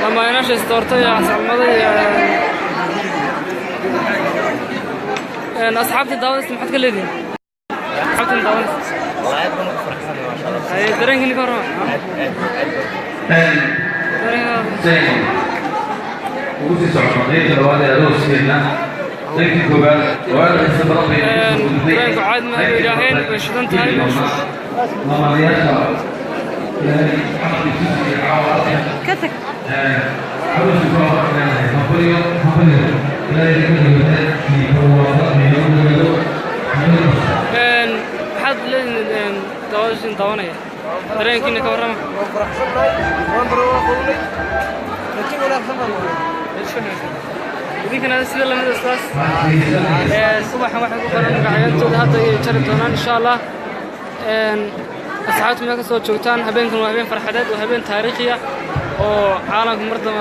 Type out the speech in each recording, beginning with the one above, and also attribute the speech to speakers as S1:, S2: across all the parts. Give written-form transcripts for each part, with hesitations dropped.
S1: لما يناش استورتي عسل مضي أصحاب الدوام اسمه حد كلدين أصحاب الدوام
S2: والله أكون فرحان ما شاء الله.
S1: هاي درين هني كورا
S3: درين وقصي سعودي الوالد أروس هنا لكن كبار وارد السبب
S1: درين قاعد ما يجاهين وشدنت هاي
S3: ما يشاء
S1: كتك حد لين توازن توانية درين كنا كورا ذيك أنا أسئلة لما أستاذ صباح واحد قرن قاعدين هذا يشرب دونا إن شاء الله أصحابتي ما كسر شوكتان هبينكم وهبين فرحات وهبين تاريخية وعالم مرضى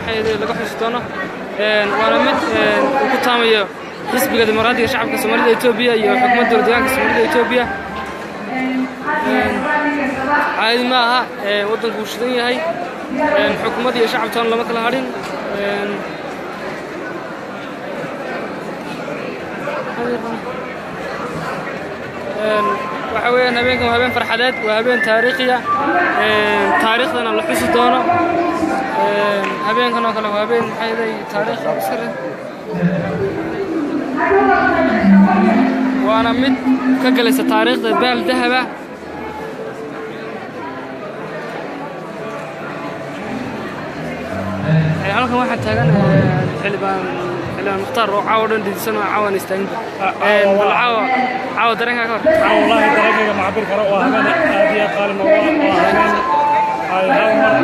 S1: محيط لقى حسيتونه وأنا مت وكتامية حسب قد مرادي شعب كسومالية إثيوبيا يحكم الدولة كسومالية إثيوبيا عادي معها وطن كوشتني هاي حكومة شعب تون لما كل هارين وحوي هبينكم وهبين فرحات وهبين تاريخية تاريخنا اللي حسيتونه هبينكم وكلا وهبين حيدي تاريخ بسره وأنا مت كجلس تاريخ بال ذهبه halkan waxaan taagan xilibaan muxtaar oo caawadan diidsana caawan istaagin caawa dareenka ka hor
S4: wallahi dareenkayga ma cabir karo waa habeen aad iyo qaalin oo habeen ay hal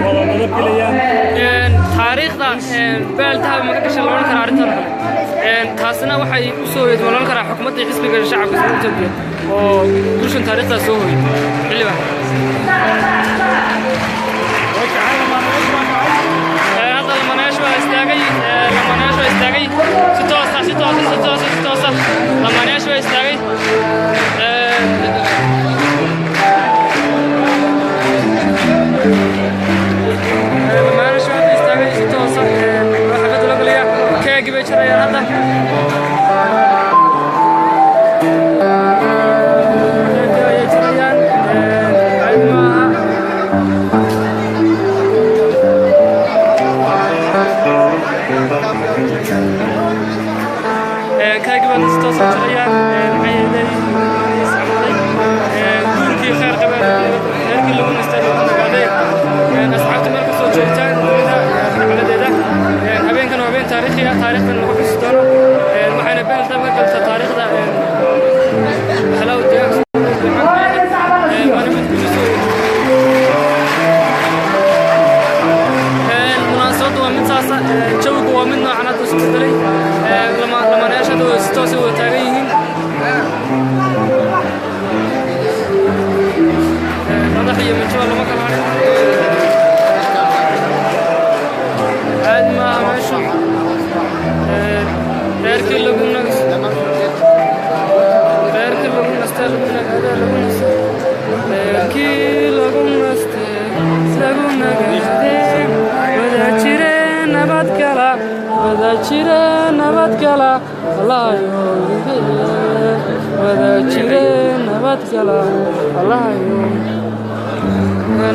S4: mar wada nabad gelayaan
S1: taariikhda beel dahab ma ka gashay loolan kara arrintan taasina waxay u soo yeed loolan kara xukuumadda xisbiga shacabka Soomaaliya oo bulshan taariikhda soo hooyay xilibaan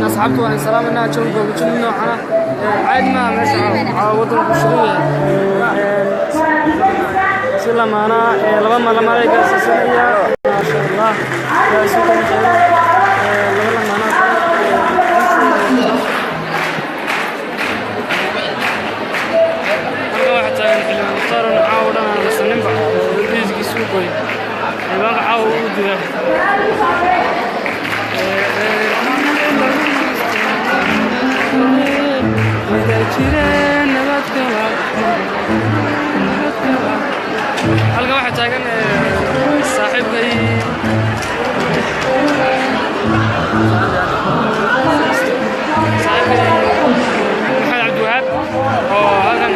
S1: أصحابكم السلام عليكم. عاد ما ماشي عوض البشرية سلام أنا لما عليك السنية ما شاء الله يا سيدي لما أنا واحد تاني في المختار نعاود أنا نستنم بعد بيزك سوقي يبقى عاود halka waxa taagan saaxiibkay Maxamed Abdiwahaab oo halkan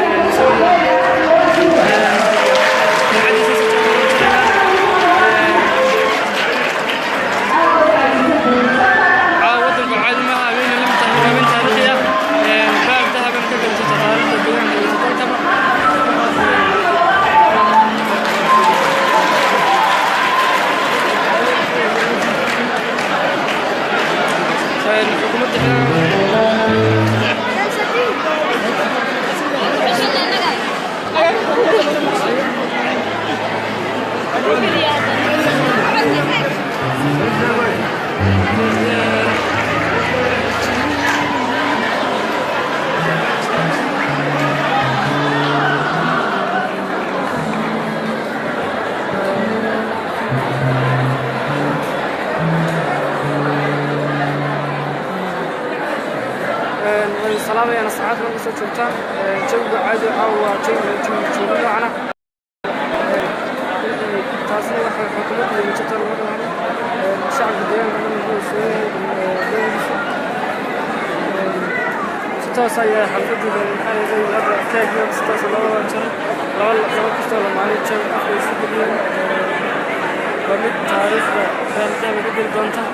S1: السلام يا نصحات من قصة شلتان جو عادي أو جو معنا تاسين حكومة اللي مشتغل معنا الشعب الديان من هو سوري ستة يا حلقة الحياة زي هذا كيف يوم ستة الله أكبر لو كشتغل معنا جو أخوي سوري ومن تاريخ كان كان يقول دونتا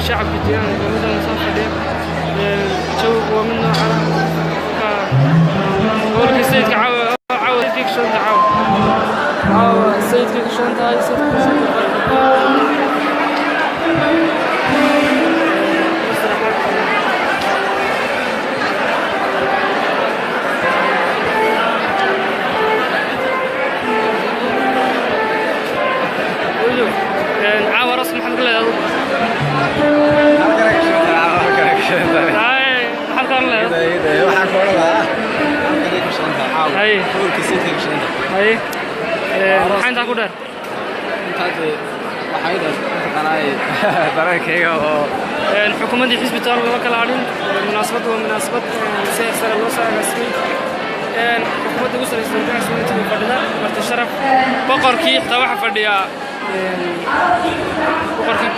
S1: شعب الديانة ومدى المصافة جو ومنه على السيد عاود فيك شلون عاود السيد فيك شلون هاي عاود رسم محمد الله waxaan ku dheer xukuumadii xisbitaal loo kala hadhin munaasabad waa munaasabad si sare loo soo agaasimay xukuumadda ugu sareysa ganacsiga fadhida marti sharaf boqorkii xitaa waxa fadhiya boqorkii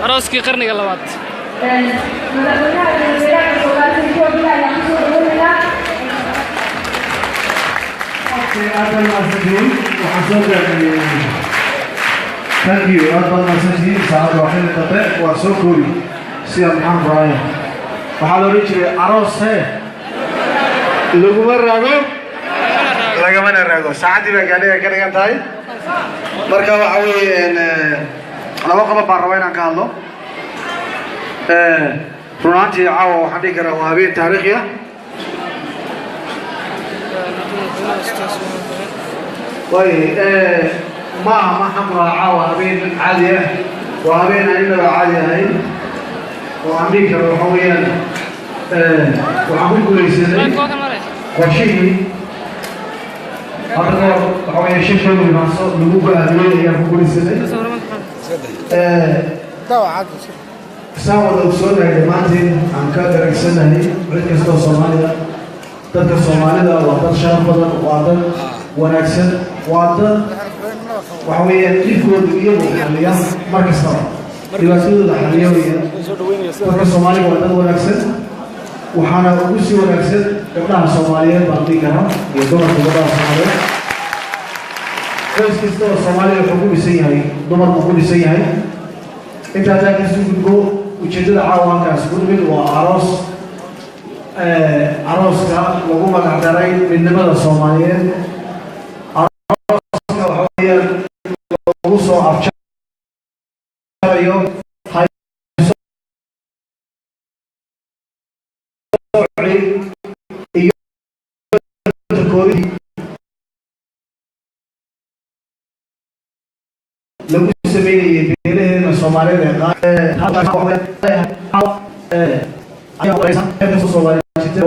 S1: أروسكي قرني قلبات.
S5: Thank you. أفضل مساجين سعد وحيد القطاع وسوكوري سير محمد رايح. وحلو ريتشي أروس هي. لقوا مرة لقوا من الرجال ساعتي بقالي كده كم تاي. مركب وحوي إن أنا وقف باروين عن كهالو. فرنتي عاو حبيك روابين تاريخية. وي ما حمرا عاو هبين عالية وهبين إلا عالية هاي وأمريكا روحويا وعمل كل سنة وشيء هذا وحوي shirka munaasab lagu go'aamiyay ayaa ku guulaysanay saawada soo dhahay maantiin aan ka daragsanahay cid kastoo Soomaalida dadka Soomaalida waa dad sharaf badan waa dad wanaagsan waa dad waxa weeyaan dhibkooda iyagu xaliyaan mar kastaba dhibaatadooda xaliyaan dadka Soomaalida waa dad wanaagsan waxaana ugu sii wanaagsan gabdhaha Soomaaliyeed baan dhihi karaa iyo dumarka gabdhaha Soomaaliyeed qoys kasta oo Soomaaliya wuxuu ku dhisan yahay dumarku ku dhisan yahay inta aad ka soo gudbo ujeedada caawankaas gudbid waa arooska lagu magac daray midnimada Soomaaliyeed arooska waxa weeyaan lagu soo afjarayo iyo lagu sameeyay beelaheena Soomaaliyeed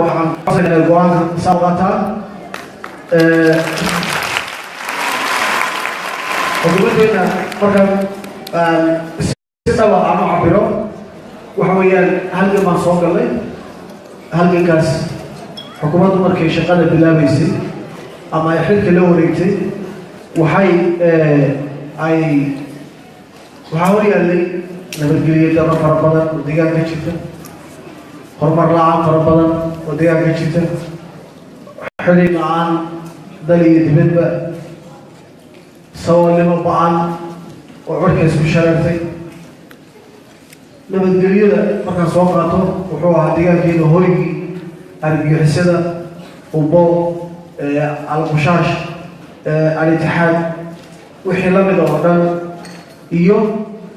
S5: waxaan qasayna go'aanka sabqata xukuumaddeena marka si dhaba aan u cabiro waxa weeyaan halkan baan soo galnay halkankaas xukuumaddu markay shaqada bilaabaysay ama ay xilka la wareegtay waxay waxaa horyaalay nabadgelyo daro fara badan oo deegaanka jirta horumar la'aan fara badan oo deegaanka jirta xilli la'aan dal iyo dibadba saboolnimo ba'an oo codka isku shareertay nabadgelyada markaan soo qaato wuxuu ahaa deegaankeena hoygii argagixisada ubo alqushaash al-itixaad wixii la mid oo dhan iyo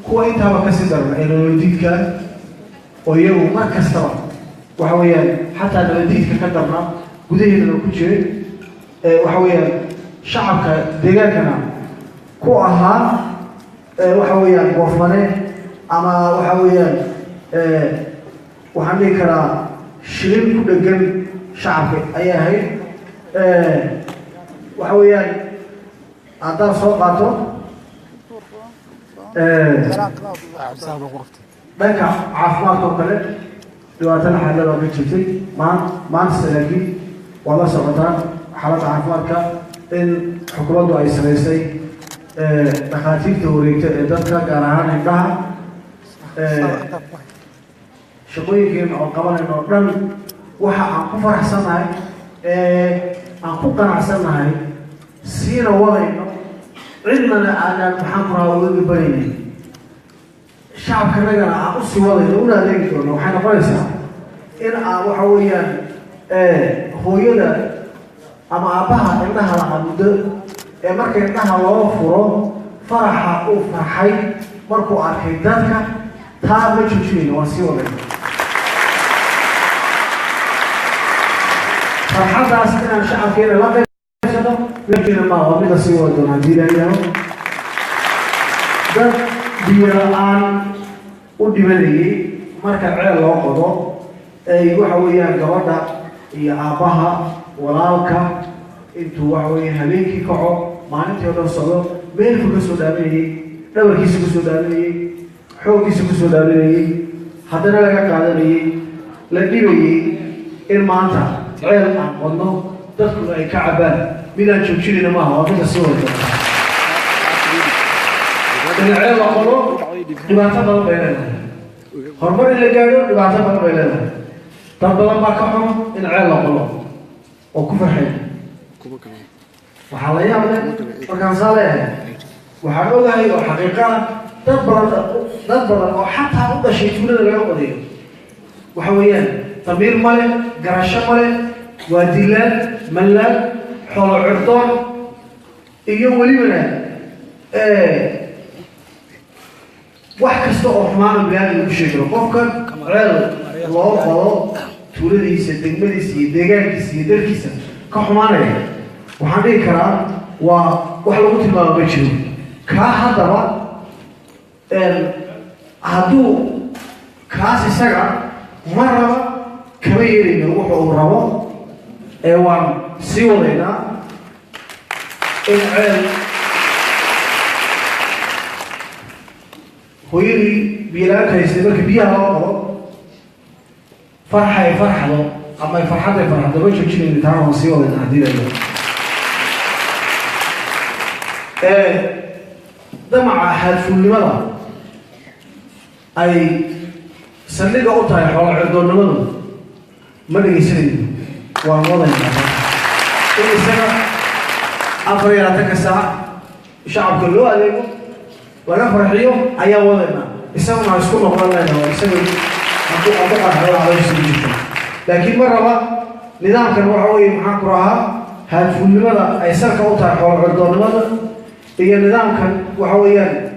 S5: kuwa intaaba ka sii daran ee nabadiidka oo iyagu mar kastaba waxa weeyaan xataa nabadiidka ka darna gudaheedana ku jiray waxa weeyaan shacabka deegaankana ku ahaa waxa weeyaan goofmane ama waxa weeyaan waxaan dhihi karaa shilin ku dhegan shacabka ayay ahayd waxa weeyaan haddaan soo qaato dhanka caafimaadka oo kale dhibaatana xaalada ka jirtay maanta laakiin waa la socotaan xaaladda caafimaadka in xukuumaddu ay samaysay dhakhaatiirta wareegta ee dadka gaar ahaan indhaha shaqooyinkeena oo qabanayno oo dhan waxa aan ku faraxsannahay aan ku qanacsannahay siina wadayno cidnana aanaan maxaan ku rahaa uga gabanaynin shacabkanagana aan u sii wadayno una adeegi doono waxay noqonaysaa in aan waxa weeyaan hooyada ama aabbaha indhaha lahaa muddo ee marka indhaha loo furo faraxa uu farxay markuu arkay dadka taa ma joojinayno waan sii wadayno farxaddaas inaan shacabkeena la qaybsano laakiin ma waa mid la sii wadi doona haddii ilaahay dad biyo la'aan u dhimanayay marka ceel loo qodo ay waxa weeyaan gabadha iyo aabbaha walaalka intuu waxa weeyaan habeenkii kaco maalintii oo dhan socdo meelku ka soo dhaaminayay dhabarkiisa ku soo dhaaminayay xooggiisa ku soo dhaaminayay haddana laga qaadanayay la dhibayay in maanta ceel aan qodno dadkuna ay ka cabaan midaan joojinayna maaha waa midka sii wada in ceel la qodo dhibaato badan bay leedahay horumar in la gaadho dhibaato badan bay leedahay dad badan baa ka xun in ceel la qodo oo ku farxay waxaa la yaab leh markaan saa leeyahay waxaan ogahay oo xaqiiqa ah dad badan oo xataa u dhashay tuulada laga qodayo waxa weeyaan damiir male garasho male waa dilaan mallaan xoolo cirdoon iyo welibana wax kasta oo xumaana biniaadam lagu sheegiro qofka ceel loo qodo tuuladiisa degmadiisa iyo deegaankiisa iyo dalkiisa ka xumaanaya waxaan dhihi karaa waa wax lagu tilmaamo ma jiro kaa haddaba hadduu kaas isaga ma raba kama yeelayno wuxu uu rabo waan sii wadaynaa إن عيل هويري بيلاك هيسيبك بيها هو فرحة له أما فرحة ما تشوفش اللي تعمل مصيبة من عديد اليوم ده مع حالف لماذا أي سنة قطعة حول عدو لماذا ما يصير وعوضة كل سنة أفريقيا تكسر شعب كله عليكم ولا فرحيهم أي وضعنا يسمى مع سكون وقالنا يسمى أبقى على يسمى لكن مرة نظام كان وحوي محاكرها هل فل لماذا أي سنة قطعة حول عدو لماذا هي النظام كان وحويان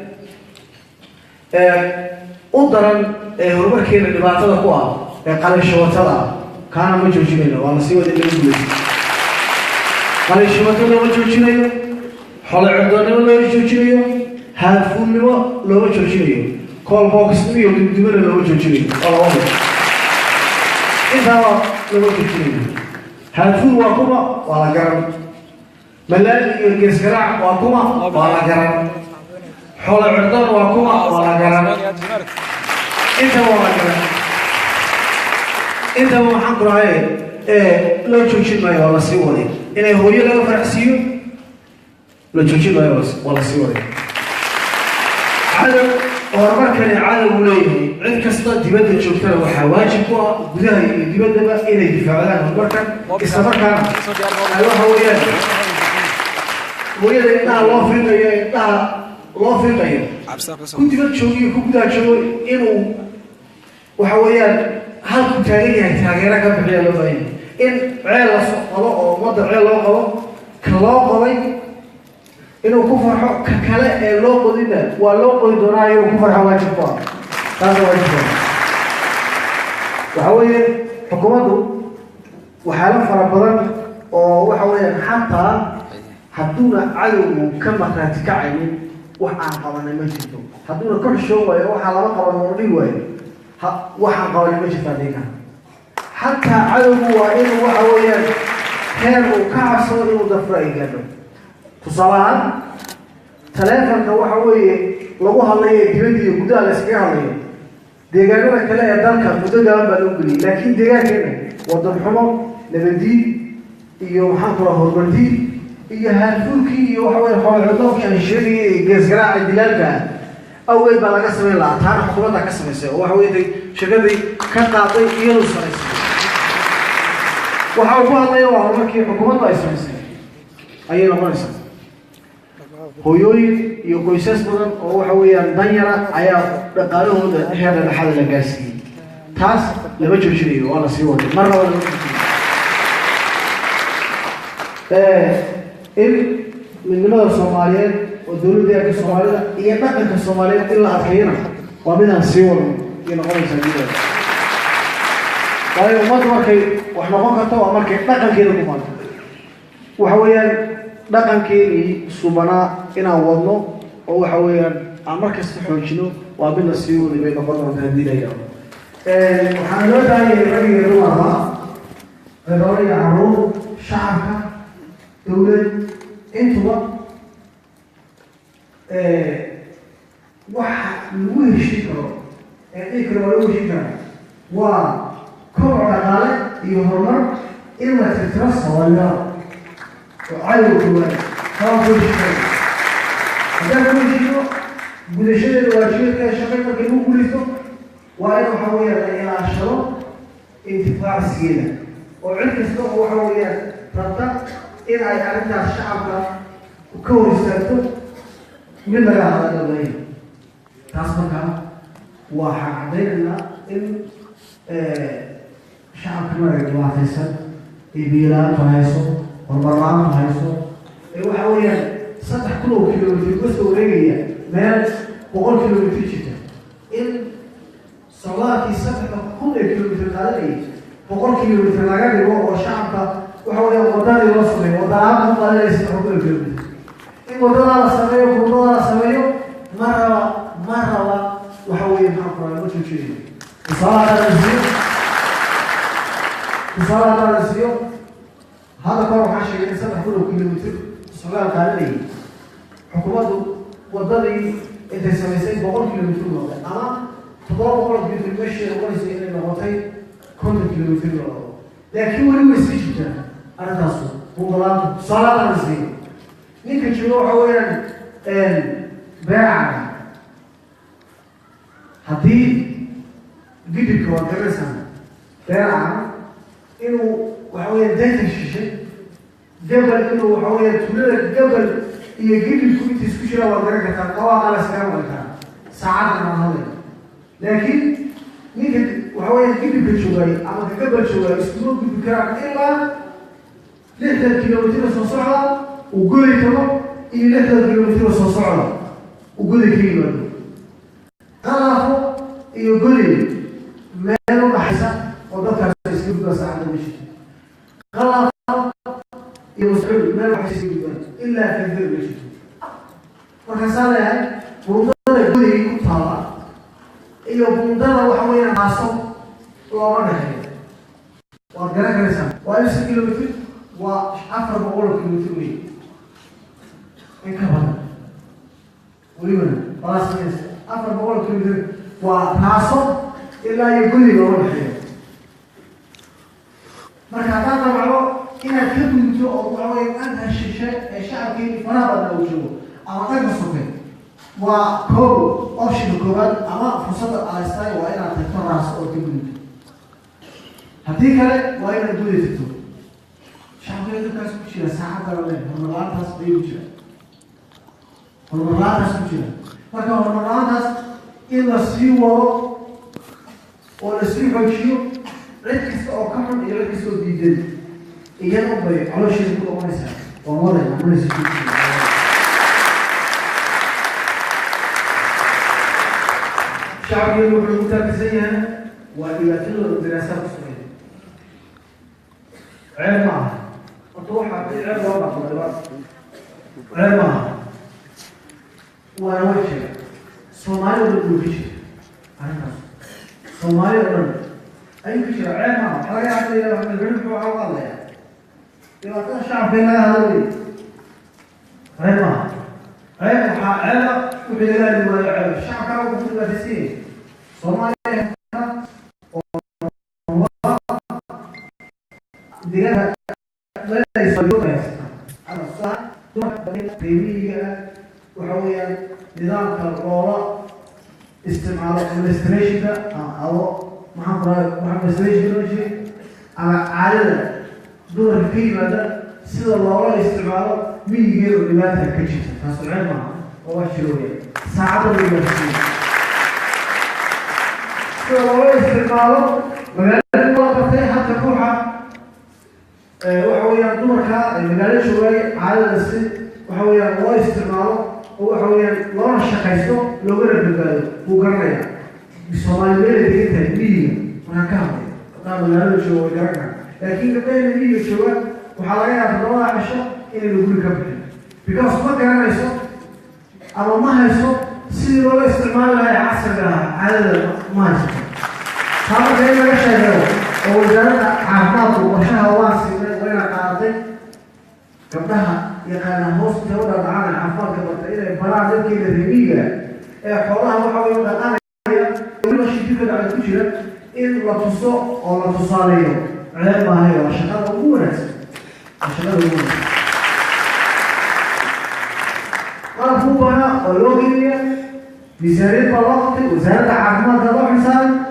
S5: قدرا هربكين اللي بعثنا قوة قال الشوطة كان مجوجين وأنا سوى اللي يقول قال الشوطة مجوجين حول عدوان ولا مجوجين هذا فول لو مجوجين كول بوكس ميو دمر لو مجوجين الله إذا لو مجوجين هذا فول وكما ولا جرم ملال الجسرع وكما ولا جرم حول عدوان وكما ولا جرم إنت ولا جرم إنت ما حق رأي لو تشوفين ما يولا سوالي إنه هو يلا فرحسيو لو تشوفين ما يولا ولا سوالي عالم أورمر كان عالم وليه عند كسر دبادة شوفتنا وحواجب وجودها دبادة ما إلى دفاع عنه أورمر كان استمر كان أيوه هو يلا إنها الله فين غير إنها الله فين غير كنت بتشوفي كنت بتشوفي إنه وحويان هل كنت تاغيرك بحيا لو فاهم إن عيل أو مدة عيل لو قضي إنه كفر كلا لو قضينا ولو قضي دونا إنه كفر حواجب بعض هذا واجب وحويان حكومته وحالة فربنا وحويان حدونا عيو كم كانت كعين وحنا قوانا مجده حدونا كل شوية وحنا ما قوانا وريوه waxaan qawli ma jirtaa deegaan xataa cadowgu waa inuu waxa weeyaan heer uu ka cabsado inuu dafro ay gaadho tusaalahaan taleefanka waxa weeye lagu hadlayo dibadda iyo gudaha la iskaga hadlayo deegaanada kale ee dalka muddo gaaban baa loo geliyay laakiin deegaankeena wadan xumo nabadiid iyo maxaan kula horumardiid iyo haarfuulkii iyo waxa weeye xoolcudoonkii aan sheegayay geesgaraaca dilaalka أول بلاغة سمين لا تانا حكومة كسمة سوا وحوي ذي شغلي كقاضي ينصر وحوي الله يوه مركي حكومة ما يسمى أي نوع نسمى هو يقويسس بدن أو حوي الدنيا أيا رقالهم هذا الحل الجالسي تاس لما تشوفيه ولا سوى مرة ولا من نمط الصوماليين والدولة الصومالية هي نقل الصوماليين إلا أخيرا ومنها سيول ينقل سبيلا. طيب وما تمركي وإحنا ما كتوا أمركي نقل كيلو كمان وحويا نقل كيلي سبنا إنا وضنا وحويا أمرك استحوجنو ومنها سيول بين قدرة هذه اليوم. وحنا داعي رأي الروما رأي عروض شعبها دولة أنتوا واحد لويه شكره إكرام لويه شكره وكم عقالة يهمر إما تترص ولا وعيو كمان كم لويه شكره هذا لويه شكره بدشة الواجب كشكل كانوا قلتوا وأنا حاولت إلى عشرة انتفاع السينة وعندك سلوك وحاولت تطلع إلى أن الشعب وكون استلتوا من هذا الوضعية تصبح وحقدنا إن شعب كمرة واحسن إبيلات وهيسو والبرلمان وهيسو وحاولت سطح كله كيلومتر بس ورجية ما بقول كيلومتر جدا إن صلاتي سطح كل كيلومتر هذا بقول كيلومتر لقى وشعب وحاولت وضعي وصلي وضعهم ولا يستحقوا كيلومتر ودولا سمايو ودولا سمايو مرة وحوي محفرة ما تشوفيه وصار هذا الزيو هذا كله حاشي الإنسان كله كيلومتر سؤال قال حكومته وضلي أنت سميسين 100 كيلومتر مرة أما تضرب مرة بيتمشي ورئيس إلى المغطي 100 كيلومتر مرة لكن هو اللي يسوي جدا أنا تصل مضاد صلاة نزيه نيجي تشوف حوالي الباع هدي جدك وكرسنا باع إنه وحوالي ذات الشيء جبل إنه وحوالي تولد جبل يجيب الكويت تسكشة ودرجة القوى على سلام والكلام ساعات من هذا لكن نيجي وحوالي جيب الشوي أما جبل شوي اسمه بكرة إلا 3 كيلومتر صعدة وقولي تمام إلى 3 كيلومتر صعدة وقولي كيلو قالوا يقولي ما له أحسن وذكر يسكت بس عند المشي قالوا يوصل ما له أحسن إلا في الذل المشي وكسالة بندر يقولي كتارا إيو بندر وحوينا عاصم وما نحن وأرجعنا كنسان وألف كيلومتر وأفر بقول كيلومتر وين إنكبر ولمن خلاص الناس أفر بقول كيلومتر وناصر إلا يقول لي بقول حاجة ما كان معه إن كل جو أو أن الشعب كي فرابة الوجوه أما غير مصروفين وكوب أوشي الكوبات أما فرصة أستاي وإن تكون راس أو كيلومتر هذيك وإن الدولة تكون شعب يدرك أسمشي ساعة ولا مرات تصديق مرات أسمشي لكن مرات إلا سيوا ولا سيوا شيء ركز أو كمان يركز جدا إياه أبغى على شيء يقول أنا سأ وماذا نعمل سيء شعب يدرك المتابعين ويأتون الدراسات الصغيرة عيب معها تروح عيب وضع عيب معها وأنا وجه سومالي ولا بوشي أنا سومالي ولا أي كشيء عيب معها حاجة عادية من البلد أو الله يعني إذا كان الشعب بيننا هذول عيب معها عيب وبالله ما يعرف الشعب كانوا متنافسين سومالي ديالها لا يصيرون على الصح تروح بريمية وحويا نظام القراءة استعمال الاستراتيجية أو محمد استراتيجية على عادة دور الكلمة ده سيد الله استعماله مين غير لماذا كشف فسرعان معه وشرويه ساعة الوقت سيد الله استعماله مجال الله حتى كوحة وحويا دورك المجال شوي على السن وحويا الله استعماله وحويا الله شقيسته لو غير بالبال وقرنيا بالصومالي بيلي ديتها بيه وانا كامل قام المجال شوي قرنا لكن قبل بيه شوي وحاليا في الله عشان إنه يقول كبير because ما كان يسوق أما ما يسوق سيد الله استعماله هاي عصر على ما يسوق هذا زي ما شايفه ووزارة عافماته وشها واسي وين قاعدين قبلها يقال هوس تولد عن عافمات البطارية براعة كده ريبية حولها وحاول يبقى يقول شيء كده على كل إن لا تصو أو لا تصاليه على ما هي وشغال أمورات شغال أمورات مرفوضها ولوجية ميزانية بلاغة وزارة عافمات الله حسان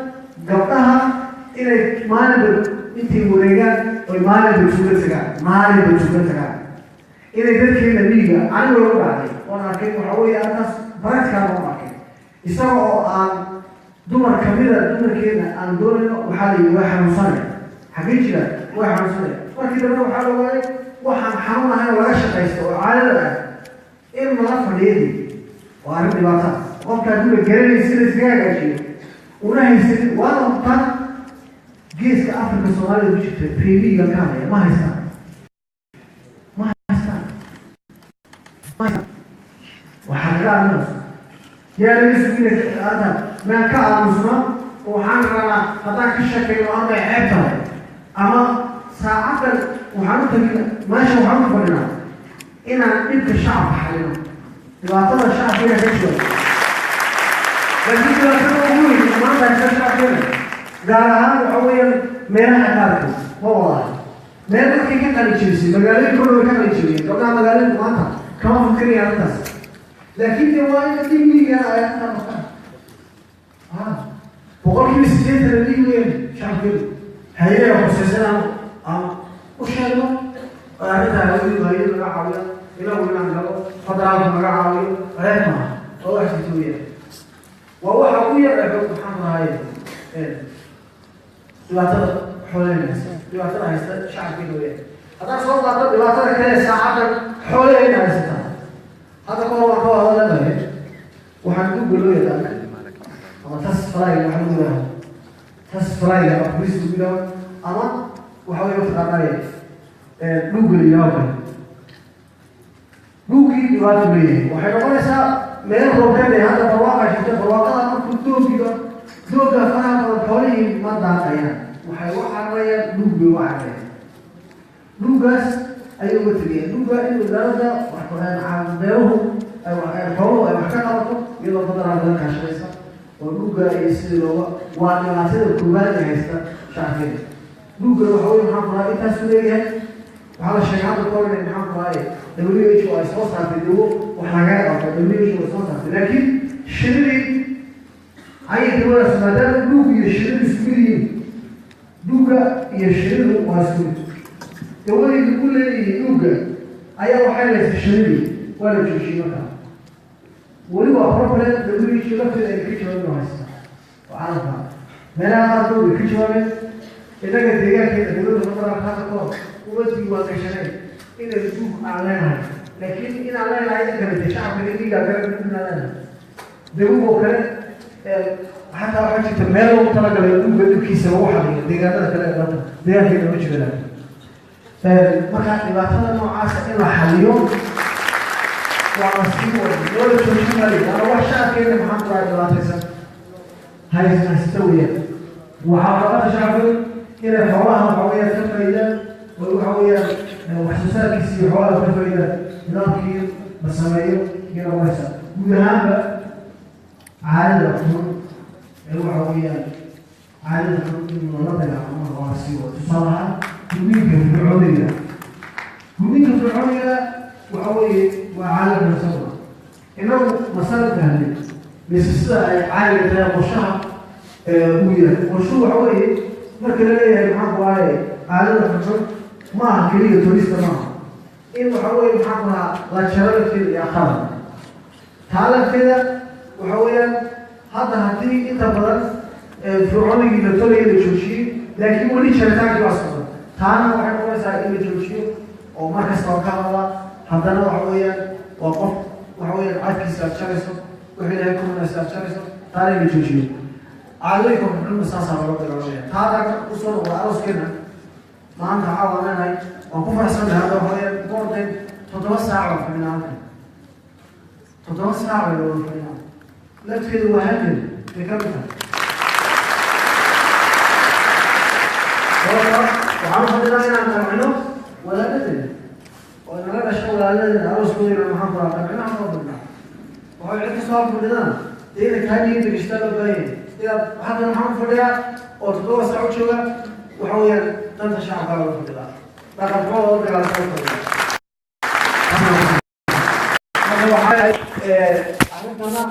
S5: قبلها إلى ما نبغى أنت مريجان وما نبغى سوق سكان ما نبغى سوق سكان إلى ذلك النبي أنا ولا بعدي وأنا كيف حوي الناس برات كانوا معك يسمعوا عن دور كبيرة دور كذا عن دور وحالي واحد مصنع حقيقي لا واحد مصنع وكذا بروح على واحد واحد حرمنا هنا ولا شيء يستوى على الآن إيه الملف اليدي وعارف الوطن قم كانوا الجيران يصير زيادة شيء ولا يصير ولا مطن جيس كأفريقيا الصومالية وش تبريمي كامل ما يستان وحرر الناس يا رئيس هذا ما كان مسلم وحرر هذاك الشكل وأنا عبته أما ساعات وحرر ما شو حرر فلنا inaan dhibka shacabka xalino dhibaatada shacabkeena ka jiro laakiin dhibaatada ugu weyn maanta haysa shacabkeena gaar ahaan waxa weeyaan meelaha qaarkood ma wadahay meel markay ka qali jirisay magaalooyin kor way ka qali jiriyeen gabdhaha magaalooyinka maanta kama fikirayaan arrintaas laakiin dee waa in dhiigmiiga ay arrintaa maqaan boqolkiiba 80 dhiig weyn shacabkeenu hay'adaha khusaysan aan u sheegno arrintaa hay'adu naga caawiya inagu inaan galo federaalku naga caawiyo ceeb maaha oo wax jirta weeyaan waa waxa ugu yar maxaan rahaye dhibaatada xoolahayna dhibaatada haysta shacabkeena weeyaan haddaan soo qaato dhibaatada kale saacadan xoolahayna haysataa hadda kahor waan ka wada leedahay waxaan ku galo yaqaana ama tas falaayga waxaan u yidhaha tas falaayga ama buristu u yidhaha ama waxa weeye mataqaanaaye dhugga la yidhaho kale dhuggii dhibaato leeyahay waxay noqonaysaa meel roobkeed ee hadda barwaaqa jirta barwaaqada markuu doogga faraha badan xoolihii ma daaqayaan waxay u cararayaan dhug bay u cararayaan dhuggaas ayay uga tegayaan dhugga in wasaaradda beeruhu xooluhu ay wax ka qabato iyadoo federaalka la kaashanaysa oo dhugga iyo sidii looga waa dhibaatada koowaad ee haysta shacabkeena dhugga waxa weye maxaan ku rahaa intaasu leeyahay waxaa la sheegay hadda kahor inay maxaan ku rahaye WHO ay soo saartay dawo wax lagaga qabta WHO ay soo saartay laakiin shinidii ayay dawadaas maadaama dhug iyo shinidu isku mid yihiin dhugga iyo shinidu waa isku mid dawadii lagu leeyahay dhugga ayaa waxay leysay shinidii waa la joojiyey markaa weli waa problem WHO lafteeda ay ka jawaabin haysta oo caalamka meelaha qaarkood way ka jawaabeen innaga deegaankeeda dowladda federaalka hadda kahor umadii waa gashaneen inay dhug aan leenahay laakiin inaan leenahay in kale dee shacabka dhiigaa kale inaan leenahay dawig oo kale xataa waxaa jirta meel loogu talagalay dhugga dhibkiisa lagu xaliyo deegaanada kale ee dalka deegaankeeda ma jiraan markaa dhibaatada noocaasa in la xaliyo waa la sii wada loola joojin maayo waana wax shacabkeena maxaan ku rahay dhibaataysan haysta weeyaan waxaa qabata shacabku inay xoolaha waxa weeyaan ka faa'iidaan oo waxa weeyaan wax soo saarkiisa iyo xoolaha ka faa'iidaan nidaamkii la sameeyo iyo noqonaysa guud ahaanba caadada xun ee waxa weeyaan caadada xun in loola dagaallamo waa la sii wada tusaale ahaan gudniinka fircooniga waxa weeye waa caadada masaba inagu masala fahnay mise sida ay caadiga tahay qorshaha uu yahay qorshuhu waxa weeye marka la leeyahay maxaan ku ahaye caadada xun ma aha keliya turista maaha in waxa weeye maxaan ku ahaa la jaro lafteeda iyo aqala taa lafteeda waxa weeyaan hadda haddii inta badan fircoonigii la tolaya la joojiyey laakiin weli jaritaankii waa socda taana waxay noqonaysaa in la joojiyo oo mar kasta oo ka hadla haddana waxa weeyaan waa qof waxa weeyaan cadkiisa aad jarayso wixii ilahay ku wanaysa aad jarayso taana in la joojiyo caadooyinka xunxunna saasaa looga dagaalamaya taada usoo noqda arooskeena maanta caawa leenahay waan ku faraxsanahay hadda waxa weeyaan goorteen 7 saac oo fadhinaa halkan 7 saac oo loo fadhinaa lafteedu waa halkan bay ka mid tahay waxaan fadhinaa inaan damcino walaaladeen oo inala dhasho walaaladeen arooskooda maxaan ku rahaa damcinaha soo fadhinaa waxay cid kasoo fadhidaan dee inay kaa niyadda gashtaa loo baahan yahay hadda maxaan fadhiyaa oo 7 saac u jooga waxa weeyaan danta shacabka loo fadhiyaa dhaqan xumo oo dagaalsan fadhiya marka waxay arrintana